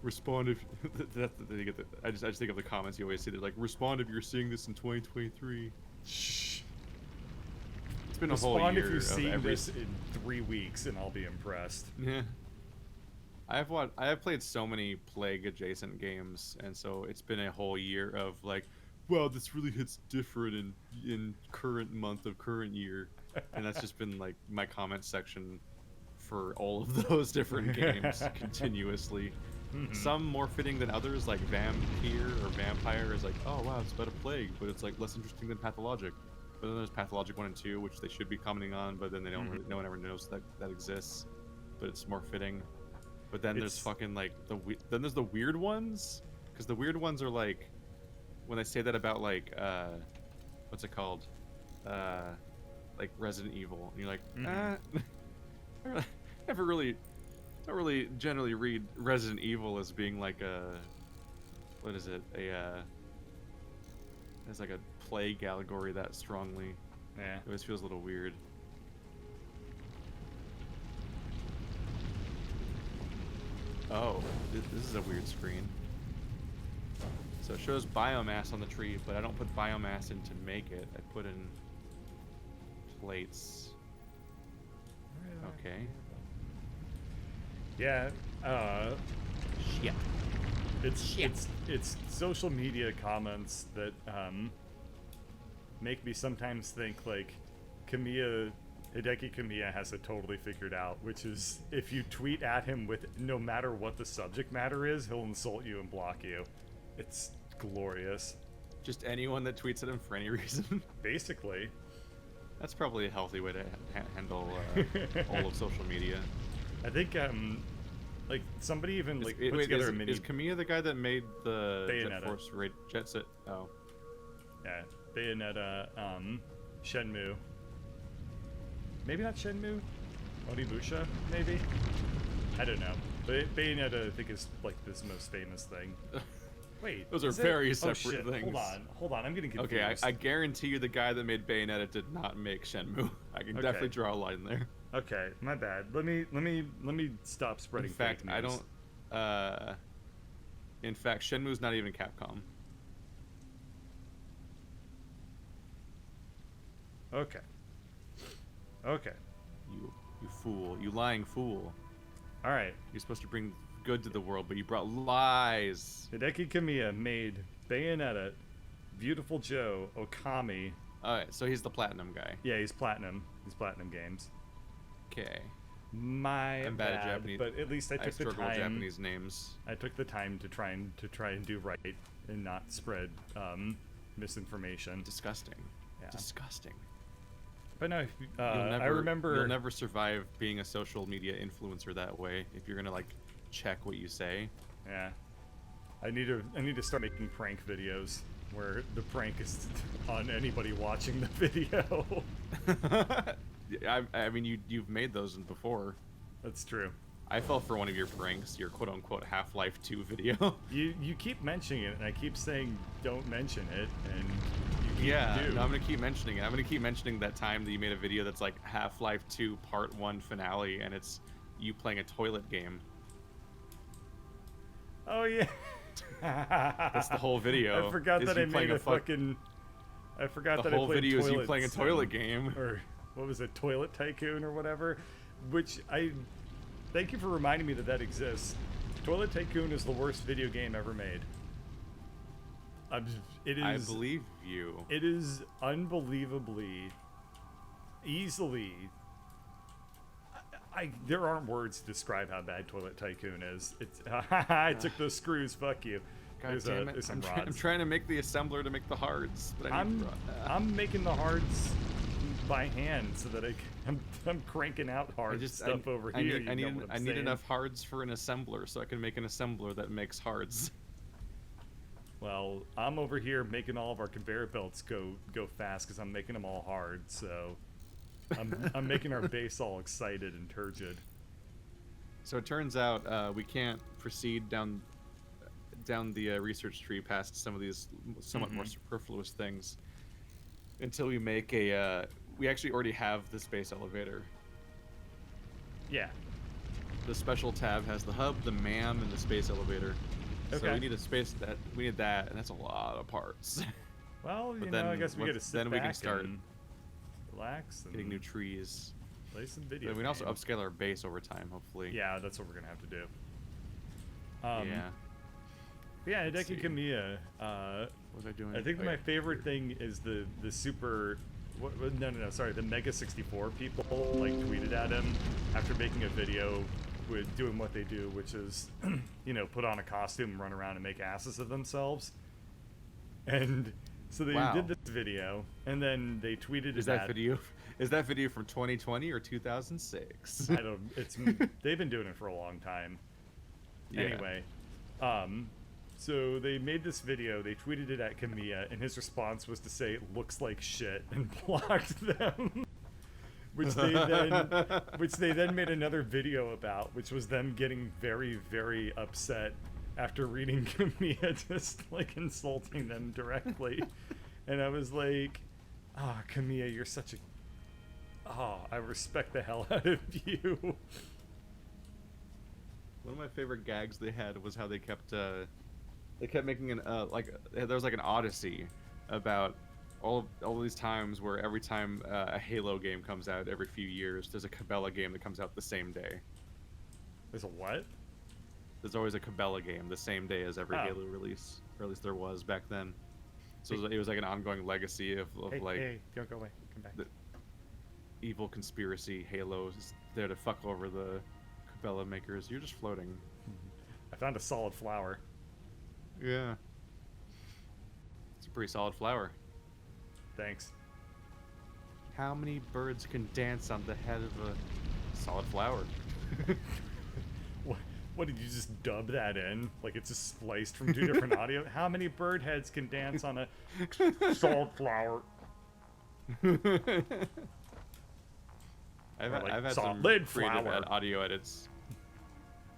respond if I just think of the comments you always see. They're like, respond if you're seeing this in 2023. Shh. It's been Respond a whole year if you're seeing of this in 3 weeks, and I'll be impressed. Yeah. I have played so many Plague adjacent games, and so it's been a whole year of like, wow, this really hits different in current month of current year, and that's just been like my comment section for all of those different games continuously. Some more fitting than others, like Vampire or Vampire is like, oh wow, it's about a plague, but it's like less interesting than Pathologic. But then there's Pathologic 1 and 2, which they should be commenting on, but then they don't really, no one ever knows that exists. But it's more fitting. But then there's fucking like then there's the weird ones, because the weird ones are like when they say that about like what's it called, like Resident Evil, and you're like, I don't really generally read Resident Evil as being like a, what is it, as like a plague allegory that strongly. Yeah. It always feels a little weird. Oh, this is a weird screen. So it shows biomass on the tree, but I don't put biomass in to make it. I put in plates. Okay. Yeah. Shit. It's social media comments that make me sometimes think like Hideki Kamiya has it totally figured out, which is if you tweet at him with no matter what the subject matter is, he'll insult you and block you. It's glorious. Just anyone that tweets at him for any reason. Basically. That's probably a healthy way to handle all of social media. I think like somebody even like put together a mini. Is Kamiya the guy that made the Bayonetta. Jet Force Jet Set? Oh. Yeah, Bayonetta, Shenmue. Maybe not Shenmue? Onimusha, maybe? I don't know. But Bayonetta, I think, is like this most famous thing. Wait, those are very separate shit. things. Hold on, I'm getting confused. Okay, I guarantee you the guy that made Bayonetta did not make Shenmue. I can definitely draw a line there. Okay, my bad. Let me stop spreading fake news. I don't. In fact, Shenmue's not even Capcom. Okay. Okay. You fool! You lying fool! All right. You're supposed to bring good to the world, but you brought lies. Hideki Kamiya made Bayonetta, Beautiful Joe, Okami. Alright, so he's the platinum guy. Yeah, he's platinum. He's platinum games. Okay. I'm bad at Japanese, but at least I took the struggle time. with Japanese names. I took the time to try and do right and not spread misinformation. Disgusting. Yeah. Disgusting. But no, I remember you'll never survive being a social media influencer that way if you're gonna like check what you say. Yeah. I need to start making prank videos where the prank is on anybody watching the video. I mean, you've made those before. That's true. I fell for one of your pranks, your quote-unquote Half-Life 2 video. You keep mentioning it, and I keep saying don't mention it, and you yeah, do. No, I'm gonna keep mentioning it. I'm gonna keep mentioning that time that you made a video that's like Half-Life 2 Part 1 finale, and it's you playing a toilet game. Oh yeah. That's the whole video. I forgot that I made a fucking. I forgot that I played. The whole video is you playing a toilet game. Or what was it, Toilet Tycoon or whatever? Which I. Thank you for reminding me that exists. Toilet Tycoon is the worst video game ever made. It is. I believe you. It is unbelievably, easily. There aren't words to describe how bad Toilet Tycoon is. It's. I took those screws. Fuck you. God damn it! I'm trying to make the assembler to make the hards, but I'm making the hards by hand so that I'm cranking out hard stuff over here. I need enough hards for an assembler so I can make an assembler that makes hards. Well, I'm over here making all of our conveyor belts go fast because I'm making them all hard. So I'm making our base all excited and turgid. So it turns out we can't proceed down the research tree past some of these somewhat more superfluous things until we make a. We actually already have the space elevator. Yeah. the special tab has the hub, the MAM, and the space elevator. So Okay. we need we need that, and that's a lot of parts. Well, But you know, I then guess we once- gotta sit then we can back start and relax and Getting new trees. play some video But we can also games. upscale our base over time, hopefully. Yeah, that's what we're gonna have to do. Yeah. Yeah, Let's Hideki see. Kamiya. What was I doing? I think Oh, my yeah. favorite thing is the super. No, sorry. The Mega 64 people like tweeted at him after making a video with doing what they do, which is, you know, put on a costume, run around, and make asses of themselves. And so they Wow. did this video, and then they tweeted Is it that at. video? Is that video from 2020 or 2006? I don't. It's they've been doing it for a long time. Yeah. Anyway, so they made this video. They tweeted it at Kamiya, and his response was to say "looks like shit" and blocked them. which they then made another video about, which was them getting very, very upset after reading Kamiya just like insulting them directly. And I was like, "Ah, Kamiya, you're such a I respect the hell out of you." One of my favorite gags they had was how they kept making an there was like an odyssey about all these times where every time a Halo game comes out every few years, there's a Cabela game that comes out the same day. There's a what? There's always a Cabela game the same day as every Oh. Halo release, or at least there was back then. So it was like an ongoing legacy of Hey, like hey, don't go away. Come back. the evil conspiracy Halos there to fuck over the Cabela makers. You're just floating. I found a solid flower. Yeah. It's a pretty solid flower. Thanks. How many birds can dance on the head of a solid flower? What did you just dub that in? Like it's just spliced from two different audio? How many bird heads can dance on a solid flower? I've Or like had some solid creative flower. audio edits.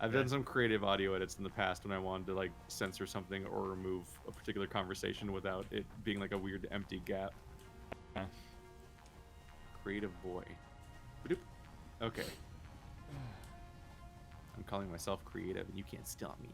I've done some creative audio edits in the past when I wanted to like censor something or remove a particular conversation without it being like a weird empty gap. Huh. Creative boy. Ba-doop. Okay. I'm calling myself creative and you can't stop me.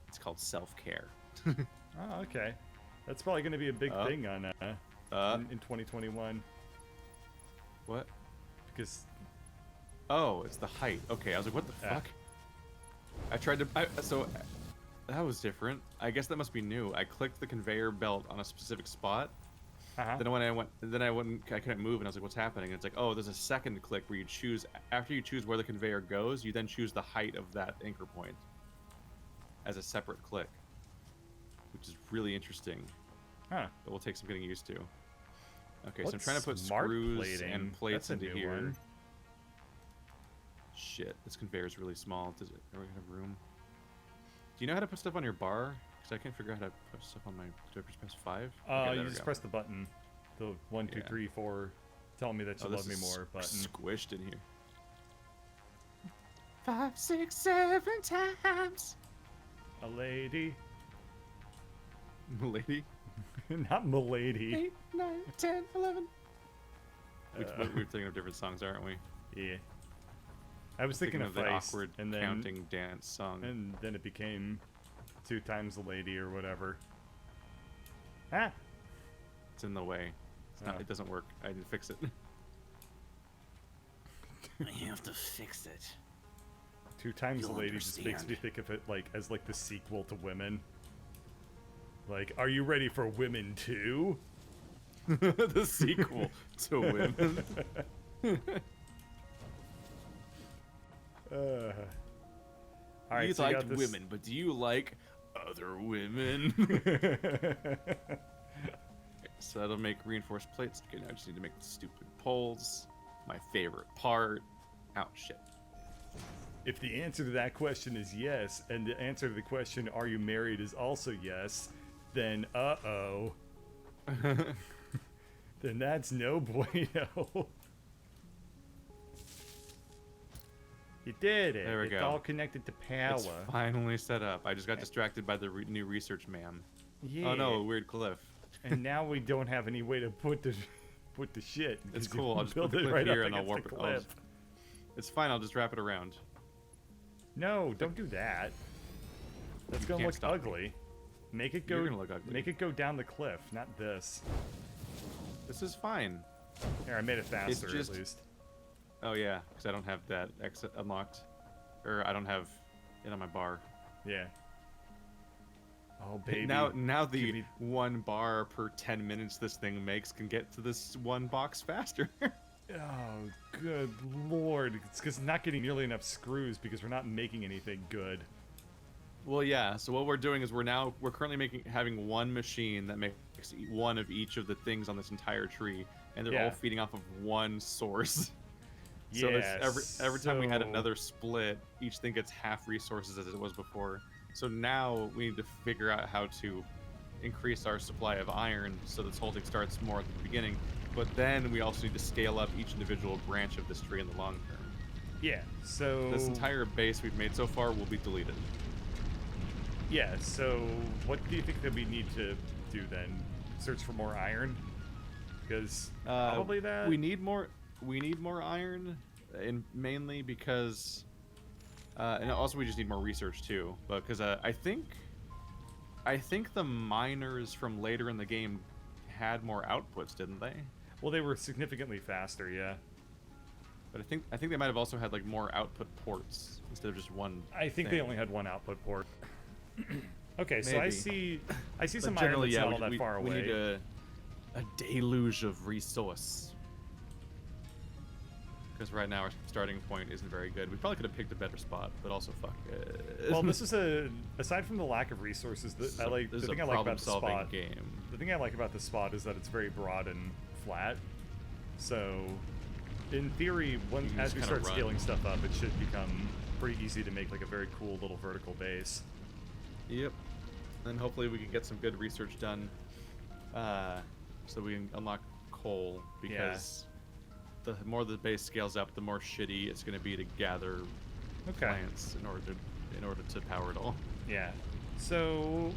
It's called self-care. Oh, okay. That's probably going to be a big thing on in 2021 What? because Oh, it's the height. Okay, I was like, what the Yeah. fuck? I tried to. So that was different. I guess that must be new. I clicked the conveyor belt on a specific spot. Then when I couldn't move, and I was like, what's happening? And it's like, oh, there's a second click where you choose. After you choose where the conveyor goes, you then choose the height of that anchor point as a separate click, which is really interesting. Huh. But will take some getting used to. Okay, so I'm What's trying to put smart screws plating? and plates That's a into new here. one. Shit, this conveyor is really small. Does it? Are we gonna have room? Do you know how to put stuff on your bar? Because I can't figure out how to put stuff on my. Do I just press 5? Okay, there You we just go. press the button. The 1, 2, Yeah. 3, 4. Tell me that you Oh, this love me is more button. squished in here. 5, 6, 7 times. A lady. Lady. Not milady. 8, 9, 10, 11. We're Uh, thinking of different songs, aren't we? Yeah. I was thinking of the Feist, awkward and then counting dance song. and then it became 2 times the lady or whatever. Ah. It's in the way. It's not, Oh. It doesn't work. I need to fix it. I have to fix it. 2 times the You'll lady just makes me understand. think of it like as like the sequel to Women. Like, are you ready for Women 2? The sequel to Women. All right, You so you liked got this- women, but do you like other women? So that'll make reinforced plates. Okay, now I just need to make the stupid poles. My favorite part. Oh, shit. If the answer to that question is yes, and the answer to the question, are you married, is also yes, then uh-oh. Then that's no bueno. You did it. There we It's go. all connected to power. It's finally set up. I just got distracted by the new research ma'am. Yeah. Oh no, a weird cliff. And now we don't have any way to put the shit. It's because you cool. I'll just build put the it cliff right here up and I'll against warp the it. cliff. It's fine. I'll just wrap it around. No, don't do that. That's You gonna can't look stop me. ugly. Make it go. You're gonna look ugly. Make it go down the cliff, not this. This is fine. Here, I made it faster just- at least. Oh yeah, because I don't have that exit unlocked, or I don't have it on my bar. Yeah. Oh baby. Now the Give me- 1 bar per 10 minutes this thing makes can get to this 1 box faster. Oh, good lord. It's because not getting nearly enough screws because we're not making anything good. Well, yeah. So what we're doing is we're currently having 1 machine that makes one of each of the things on this entire tree, and they're Yeah. all feeding off of 1 source. So it's every time we had so- another split, each thing gets half resources as it was before. So now we need to figure out how to increase our supply of iron so this whole thing starts more at the beginning. But then we also need to scale up each individual branch of this tree in the long term. Yeah, so... This entire base we've made so far will be deleted. Yeah, so what do you think that we need to do then? Search for more iron? Because probably that... We need more iron, and mainly because... and also we just need more research too, because I think the miners from later in the game had more outputs, didn't they? Well, they were significantly faster, yeah. But I think they might have also had like more output ports instead of just one. I think thing. they only had 1 output port. Okay, so Maybe. I see But some iron generally, that's yeah, not all that far away. We need a deluge of resource. Because right now our starting point isn't very good. We probably could have picked a better spot, but also fuck it. Well, this is aside from the lack of resources, This I like the is thing a I like about the problem-solving spot. game. The thing I like about this spot is that it's very broad and flat. So, in theory, You can as just we kinda start run. scaling stuff up, it should become pretty easy to make like a very cool little vertical base. Yep. And hopefully we can get some good research done, so we can unlock coal. Because the more the base scales up, the more shitty it's going to be to gather plants in order to power it all. Yeah. So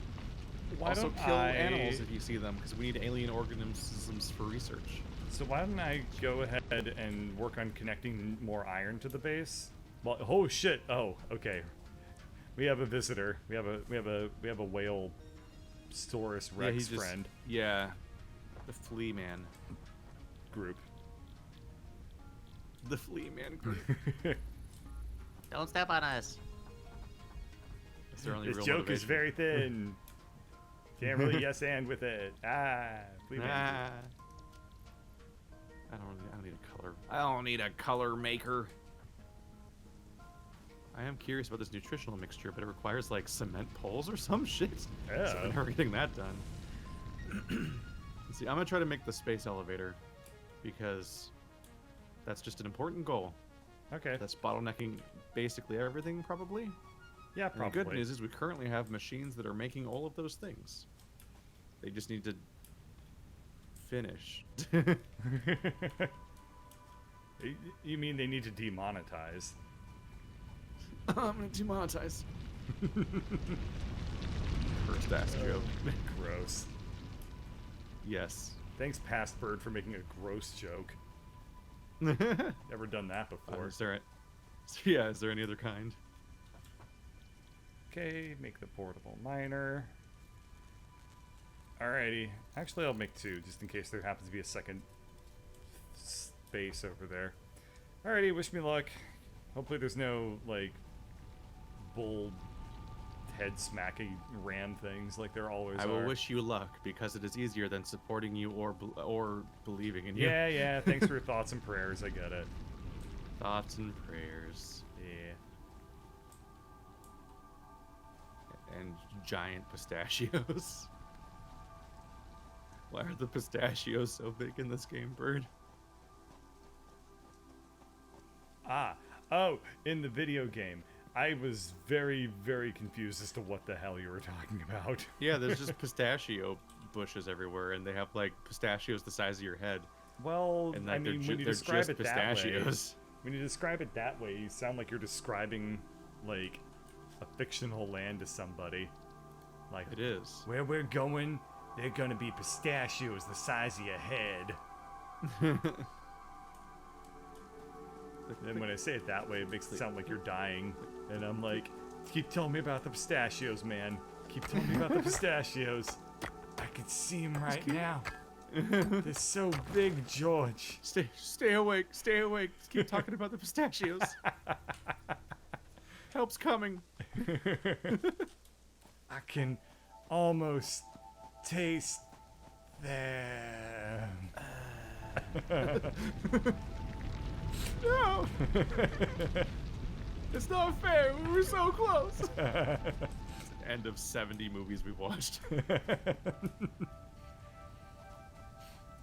why Also don't kill I animals if you see them, because we need alien organisms for research. So why don't I go ahead and work on connecting more iron to the base? Well, oh shit! Oh, okay. We have a visitor. We have a whale Saurus Rex friend Yeah, the flea man. group. The flea man group. Don't step on us. That's their only This real joke is motivation. very thin. Can't really yes and with it. Flea man. Ah. I don't need a color. I don't need a color maker. I am curious about this nutritional mixture, but it requires like cement poles or some shit. So Yeah. I'm never getting that done. Let's see, I'm gonna try to make the space elevator because that's just an important goal. Okay. That's bottlenecking basically everything, probably. Yeah, And the probably. good news is we currently have machines that are making all of those things. They just need to finish. You mean they need to demonetize? I'm gonna demonetize. First ass joke. Gross. Yes. Thanks, Past Bird, for making a gross joke. Never done that before. Is there any other kind? Okay, make the portable miner. Alrighty. Actually, I'll make 2, just in case there happens to be a second space over there. Alrighty, wish me luck. Hopefully there's no, like, bull head smacking ram things like there always I are. will wish you luck because it is easier than supporting you or believing in you. Yeah, thanks for your thoughts and prayers, I get it. Thoughts and prayers. Yeah. And giant pistachios. Why are the pistachios so big in this game, Bird? Oh, in the video game. I was very, very confused as to what the hell you were talking about. Yeah, there's just pistachio bushes everywhere, and they have like pistachios the size of your head. Well, And like, I mean, when you they're describe just it that way, pistachios. when you describe it that way, you sound like you're describing, like, a fictional land to somebody. Like, It is. where we're going, they're gonna be pistachios the size of your head. And when I say it that way, it makes it sound like you're dying. And I'm like, keep telling me about the pistachios, man. Keep telling me about the pistachios. I can see him right now. They're so big, George. Stay awake. Stay awake. Just keep talking about the pistachios. Help's coming. I can almost taste them. No. It's not fair. We were so close. End of 70 movies we've watched.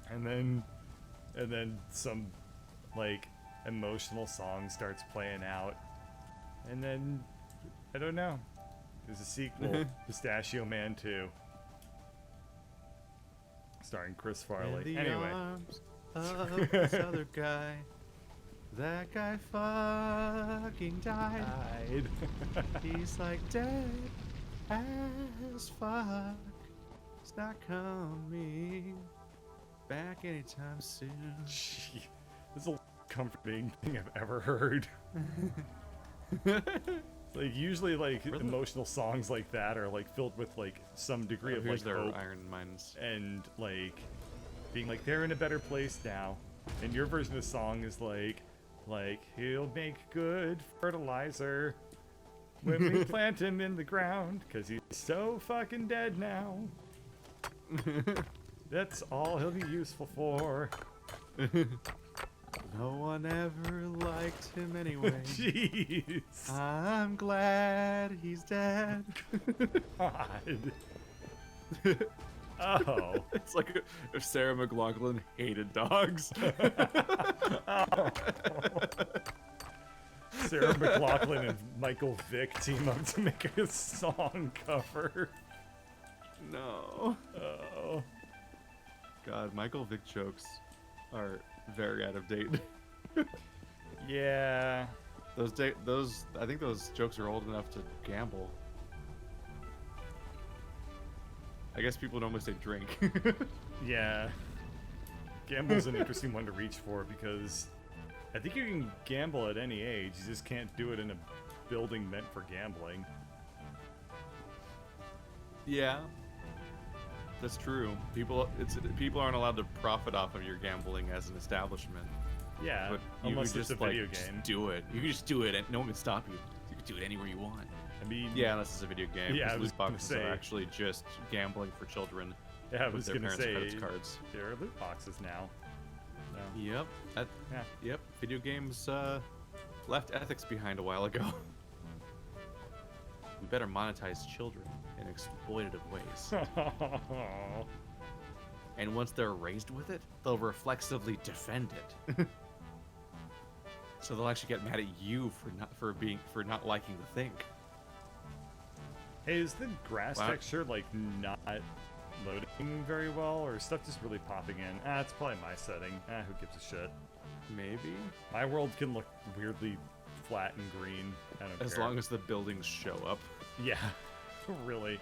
And then some like emotional song starts playing out. And then I don't know. There's a sequel, Pistachio Man 2. Starring Chris Farley. In the Anyway. arms of this other guy. That guy fucking died. He's like dead as fuck. It's not coming back anytime soon. Gee, this is the comforting thing I've ever heard. Like usually like emotional songs like that are like filled with like some degree of Here's like their hope Iron Minds. and like being like they're in a better place now. And your version of the song is like he'll make good fertilizer when we plant him in the ground because he's so fucking dead now. That's all he'll be useful for. No one ever liked him anyway. Jeez. I'm glad he's dead. God. Oh. It's like if Sarah McLachlan hated dogs. Sarah McLachlan and Michael Vick team up to make a song cover. No. Oh. God, Michael Vick jokes are very out of date. Yeah. I think those jokes are old enough to gamble. I guess people normally say drink. Yeah. Gamble's an interesting one to reach for because I think you can gamble at any age. You just can't do it in a building meant for gambling. Yeah. That's true. People aren't allowed to profit off of your gambling as an establishment. Yeah, But you unless could it's a just, video just game. do it. You can just do it, and no one can stop you. You can do it anywhere you want. I mean, Yeah, unless it's a video game. Yeah, I because was loot gonna boxes say- are actually just gambling for children yeah, I with was their gonna parents' say credit cards. there are loot boxes now. No. Yep. Yeah. Yep. Video games left ethics behind a while ago. We better monetize children in exploitative ways. And once they're raised with it, they'll reflexively defend it. So they'll actually get mad at you for not liking the thing. Hey, is the grass Wow. texture like not loading very well, or is stuff just really popping in? It's probably my setting. Who gives a shit? Maybe. My world can look weirdly flat and green. I don't As care. long as the buildings show up. Yeah, really.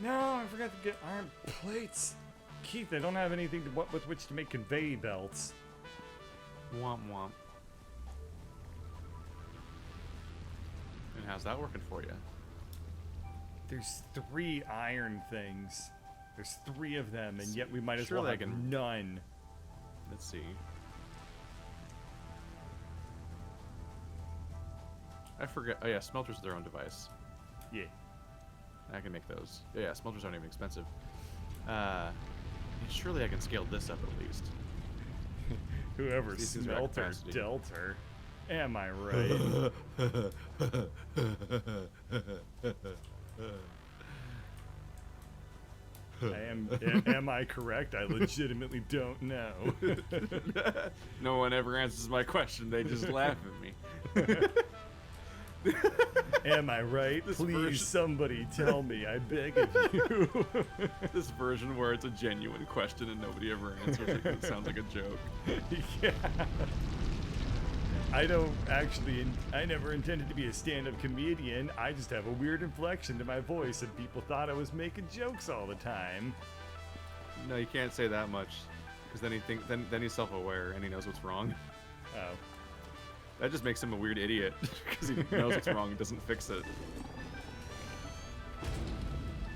No, I forgot to get iron plates. Keith, I don't have anything with which to make conveyor belts. Womp womp. And how's that working for you? There's 3 iron things. There's 3 of them, and yet we might as well Surely I have can- none. Let's see. I forget. Oh yeah, smelters are their own device. Yeah. I can make those. Yeah, smelters aren't even expensive. Surely I can scale this up at least. Whoever This is smelt or capacity. dealt her. Am I right? Am I correct? I legitimately don't know. No one ever answers my question. They just laugh at me. Am I right? This Please, version- somebody tell me. I beg of you. This version where it's a genuine question and nobody ever answers it 'cause it sounds like a joke. Yeah. I never intended to be a stand-up comedian. I just have a weird inflection to my voice, and people thought I was making jokes all the time. No, you can't say that much, because then he's self-aware and he knows what's wrong. Oh. That just makes him a weird idiot because he knows what's wrong and doesn't fix it.